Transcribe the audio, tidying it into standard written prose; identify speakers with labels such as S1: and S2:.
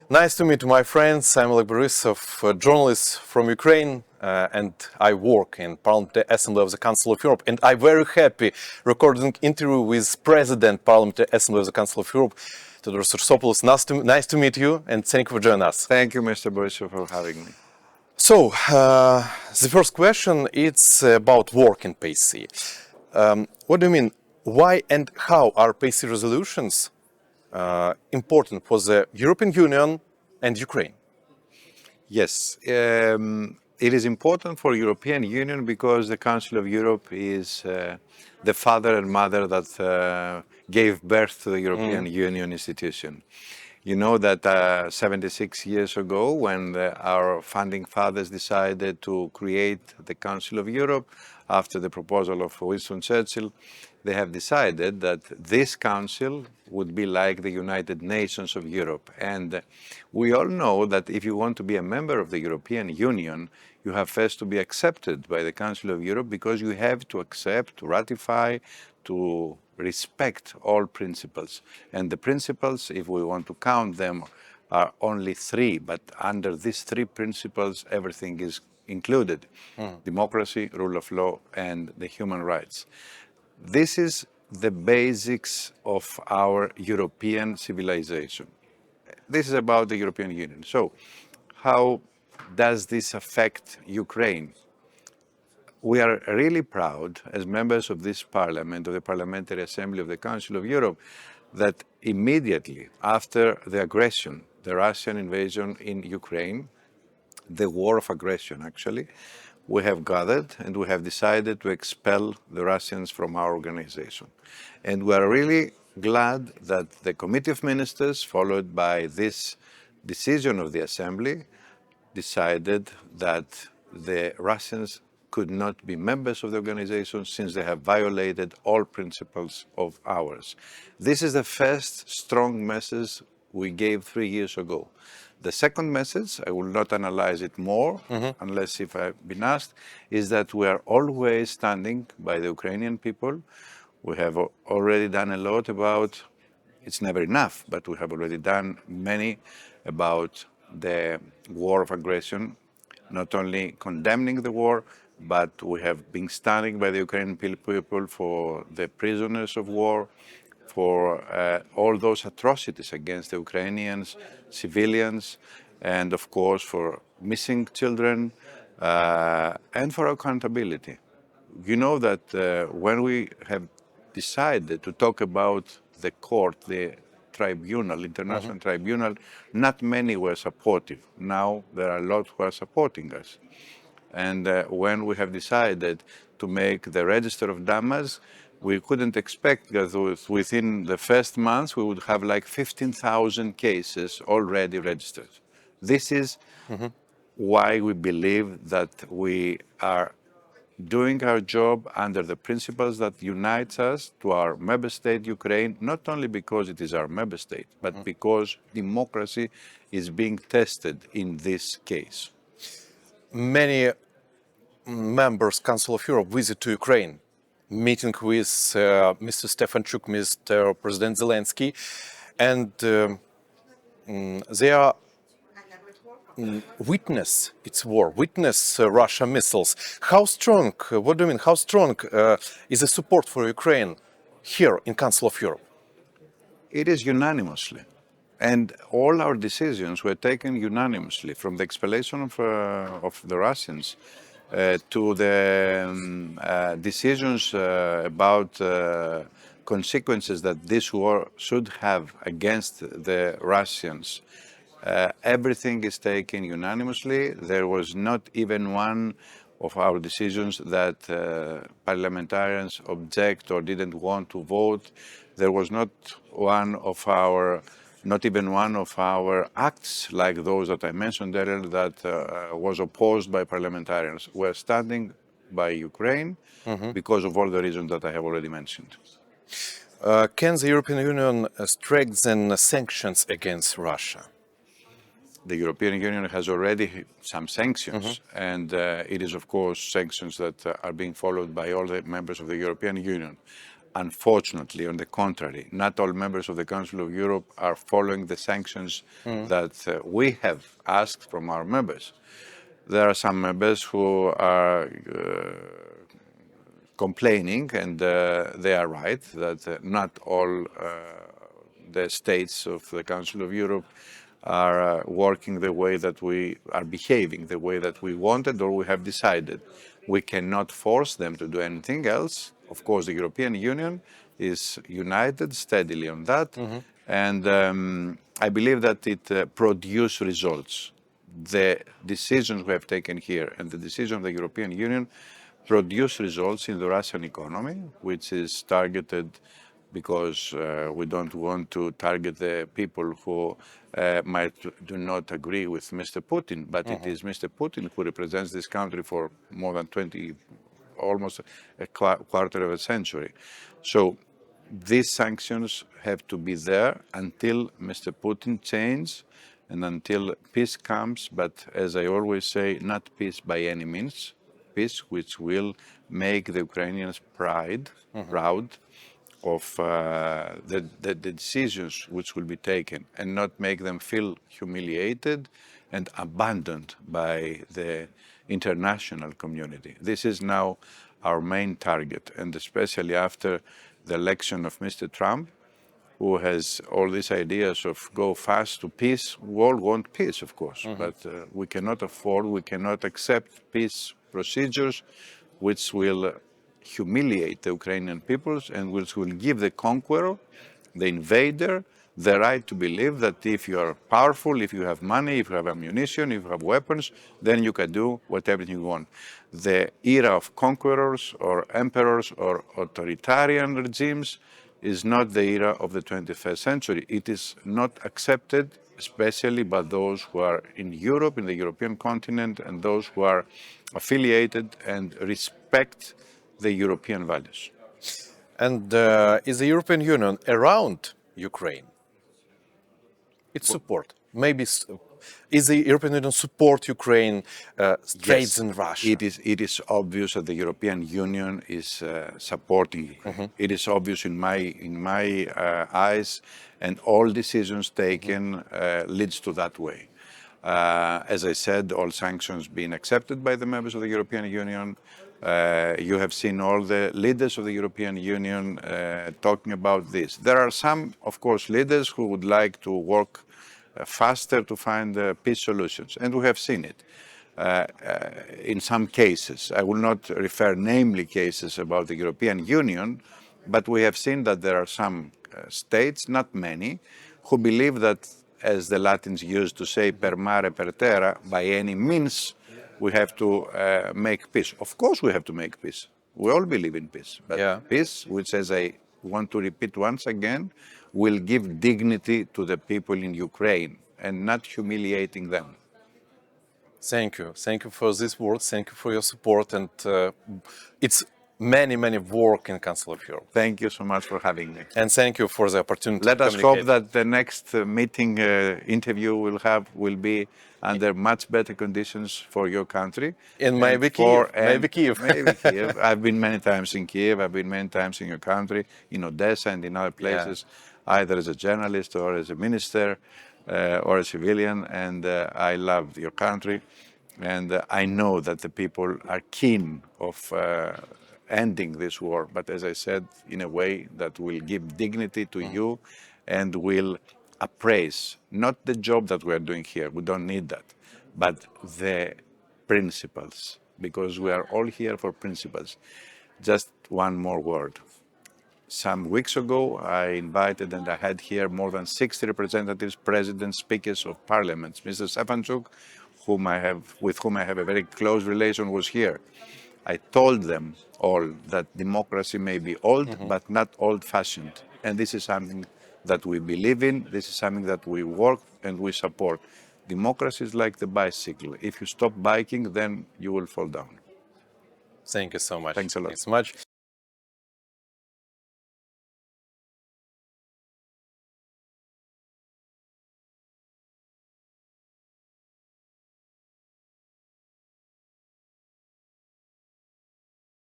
S1: Nice to meet my friends. I'm Oleg Borisov, a journalist from Ukraine, and I work in Parliamentary Assembly of the Council of Europe. And I'm very happy recording interview with President Parliamentary Assembly of the Council of Europe, Theodoros Roussopoulos. Nice to meet you, and thank you for joining us.
S2: Thank you, Mr. Borisov, for having me.
S1: So, the first question is about work in PAC. What do you mean? Why and how are PAC resolutions important for the European Union and Ukraine?
S2: Yes, it is important for European Union because the Council of Europe is the father and mother that gave birth to the European Union institution. You know that 76 years ago, when our founding fathers decided to create the Council of Europe, after the proposal of Winston Churchill, they have decided that this council would be like the United Nations of Europe. And we all know that if you want to be a member of the European Union, you have first to be accepted by the Council of Europe, because you have to accept, to ratify, to respect all principles. And the principles, if we want to count them, are only three, but under these three principles, everything is included: democracy, rule of law, and the human rights. This is the basics of our European civilization. This is about the European Union. So, how does this affect Ukraine? We are really proud, as members of this parliament, of the Parliamentary Assembly of the Council of Europe, that immediately after the aggression, the Russian invasion in Ukraine, the war of aggression actually, we have gathered and we have decided to expel the Russians from our organization. And we are really glad that the Committee of Ministers, followed by this decision of the Assembly, decided that the Russians could not be members of the organization since they have violated all principles of ours. This is the first strong message we gave 3 years ago. The second message, I will not analyze it more, unless if I've been asked, is that we are always standing by the Ukrainian people. We have already done a lot about, it's never enough, but we have already done many about the war of aggression, not only condemning the war, but we have been standing by the Ukrainian people for the prisoners of war, for all those atrocities against the Ukrainians, civilians, and of course for missing children, and for accountability. You know that when we have decided to talk about the court, the tribunal, international tribunal, not many were supportive. Now there are a lot who are supporting us. And when we have decided to make the register of damage, we couldn't expect that within the first months we would have like 15,000 cases already registered. This is why we believe that we are doing our job under the principles that unites us to our member state, Ukraine, not only because it is our member state, but because democracy is being tested in this case.
S1: Many members Council of Europe visit to Ukraine, meeting with Mr. Stefanchuk, Mr. President Zelensky, and they are witness its war, witness Russian missiles. How strong, what do you mean, how strong is the support for Ukraine here in Council of Europe?
S2: It is unanimously. And all our decisions were taken unanimously, from the expellation of the Russians to the decisions about consequences that this war should have against the Russians. Everything is taken unanimously. There was not even one of our decisions that parliamentarians object or didn't want to vote. There was not even one of our acts like those that I mentioned earlier that was opposed by parliamentarians. We're standing by Ukraine because of all the reasons that I have already mentioned.
S1: Can the European Union strengthen sanctions against Russia?
S2: The European Union has already some sanctions, and it is, of course, sanctions that are being followed by all the members of the European Union. Unfortunately, on the contrary, not all members of the Council of Europe are following the sanctions that we have asked from our members. There are some members who are complaining, and they are right, that not all the states of the Council of Europe are working the way that we are behaving, the way that we wanted or we have decided. We cannot force them to do anything else. Of course, the European Union is united steadily on that, and I believe that it produced results. The decisions we have taken here and the decision of the European Union produce results in the Russian economy, which is targeted because we don't want to target the people who might do not agree with Mr. Putin, but it is Mr. Putin who represents this country for more than 20, almost a quarter of a century. So these sanctions have to be there until Mr. Putin changes and until peace comes, but as I always say, not peace by any means, peace which will make the Ukrainians proud of the decisions which will be taken and not make them feel humiliated and abandoned by the international community. This is now our main target, and especially after the election of Mr. Trump, who has all these ideas of go fast to peace. We all want peace, of course, but we cannot afford, we cannot accept peace procedures which will humiliate the Ukrainian peoples and which will give the conqueror, the invader, the right to believe that if you are powerful, if you have money, if you have ammunition, if you have weapons, then you can do whatever you want. The era of conquerors or emperors or authoritarian regimes is not the era of the 21st century. It is not accepted, especially by those who are in Europe, in the European continent, and those who are affiliated and respect the European values.
S1: And is the European Union around Ukraine? Its support. Maybe is the European Union support Ukraine trades in Russia?
S2: It is obvious that the European Union is supporting Ukraine. It is obvious in my eyes, and all decisions taken leads to that way. As I said, all sanctions being accepted by the members of the European Union. You have seen all the leaders of the European Union talking about this. There are some, of course, leaders who would like to work faster to find peace solutions, and we have seen it in some cases. I will not refer namely cases about the European Union, but we have seen that there are some states, not many, who believe that, as the Latins used to say, per mare per terra, by any means, we have to make peace. Of course we have to make peace. We all believe in peace. But peace, which, as I want to repeat once again, will give dignity to the people in Ukraine and not humiliating them.
S1: Thank you. Thank you for these words. Thank you for your support. And it's many work in Council of Europe.
S2: Thank you so much for having me.
S1: And thank you for the opportunity.
S2: Let us hope that the next meeting interview will be under much better conditions for your country.
S1: And maybe Kiev.
S2: Maybe Kiev. I've been many times in Kiev. I've been many times in your country, in Odessa and in other places, either as a journalist or as a minister or a civilian. And I love your country. And I know that the people are keen of ending this war, but as I said, in a way that will give dignity to you and will appraise not the job that we are doing here, we don't need that, but the principles, because we are all here for principles. Just one more word. Some weeks ago, I invited and I had here more than 60 representatives, presidents, speakers of parliaments. Mr. Stefanchuk, with whom I have a very close relation, was here. I told them all that democracy may be old, but not old-fashioned. And this is something that we believe in. This is something that we work and we support. Democracy is like the bicycle. If you stop biking, then you will fall down.
S1: Thank you so much.
S2: Thanks a lot.
S1: Thanks so much.